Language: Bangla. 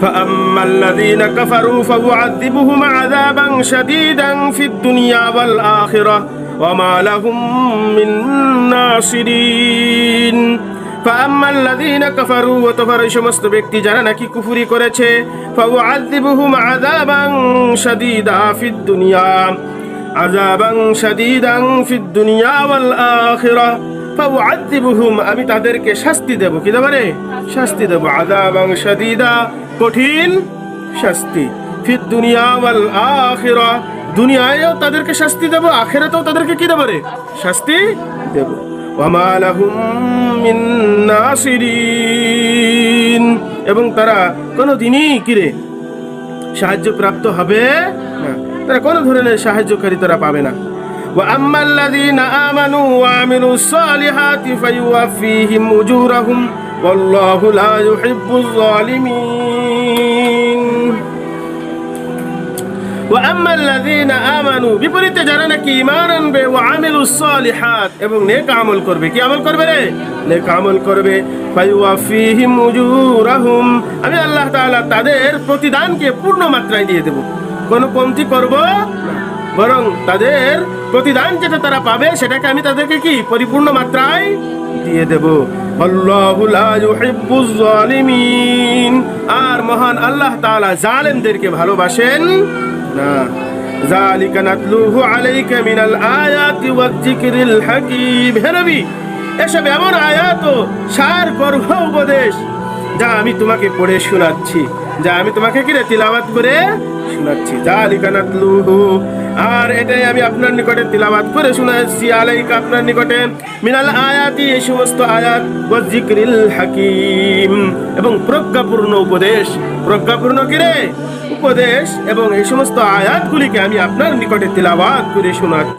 ফাআম্মাল্লাযীনা কাফারু ফাউআযিবুহুম আযাবান শাদীদান ফিদ দুনিয়া ওয়াল আখিরাহ ওয়া মা লাহুম মিন নাসিরিন। ফাআম্মাল্লাযীনা কাফারু, অতঃপর এই সমস্ত ব্যক্তি যারা নাকি কুফরি করেছে, ফাউআযিবুহুম আযাবান শাদীদা ফিদ দুনিয়া, আযাবান শাদীদান ফিদ দুনিয়া ওয়াল আখিরাহ। ফাউআযিবুহুম, আমি তাদেরকে শাস্তি দেব। কি দেব রে? শাস্তি দেব। আযাবান শাদীদা, কঠিন শাস্তি। ফিদ দুনিয়া ওয়াল আখিরাহ, দুনিয়ায়ও তাদেরকে শাস্তি দেব, আখিরাতেও তাদেরকে কি দেব রে? শাস্তি দেব। ওয়া মা লাহুম মিন নাসিরিন, এবং তারা কোনোদিনই কিরে সাহায্য প্রাপ্ত হবে না, তারা কোনো ধরনের সাহায্যকারী তারা পাবে না। ওয়া আম্মাল্লাযীনা আমানু ওয়া আমিলুস সালিহাতি ফায়ুওয়াফিহিম উজুরাহুম ওয়াল্লাহু লা ইউহিব্বুয যালিমিন। ওয়া আম্মাল্লাযীনা আমানু, বিপরীতে যারা নাকি ঈমান আনবে, ওয়া আমিলুস সালিহাত, এবং নেক আমল করবে। কি আমল করবে রে? নেক আমল করবে। ফায়ুওয়াফিহিম উজুরাহুম, আমি আল্লাহ তাআলা তাদের প্রতিদানকে পূর্ণ মাত্রায় দিয়ে দেব, কোনো কমতি করব না, বরং তাদের প্রতিদান যেটা তারা পাবে সেটাকে আমি তাদেরকে কি পরিপূর্ণ মাত্রায় দিয়ে দেব। আল্লাহু লা ইউহিব্বুয যালিমিন, আর মহান আল্লাহ তাআলা জালেমদেরকে ভালোবাসেন না। যালিকা নাতলুহু আলাইকা মিনাল আয়াতি ওয়াজ যিকরিল হাকীম। হে নবী, এসব এমন আয়াত ও সার গর্ভ উপদেশ যা আমি তোমাকে পড়ে শোনাচ্ছি, যা আমি তোমাকে কি তিলাওয়াত করে শোনাচ্ছি। যালিকা নাতলুহু, আর এটাই আমি আপনার নিকটে তিলাওয়াত করে শোনাচ্ছি, আলাইকা আপনার নিকটে, মিনাল আয়াতি এই সমস্ত আয়াত, ওয়াজ যিকরিল হাকীম এবং প্রজ্ঞাপূর্ণ উপদেশ, প্রজ্ঞাপূর্ণ কি রে উপদেশ, এবং এই সমস্ত আয়াতগুলিকে আমি আপনার নিকটে তিলাওয়াত করে শোনাচ্ছি।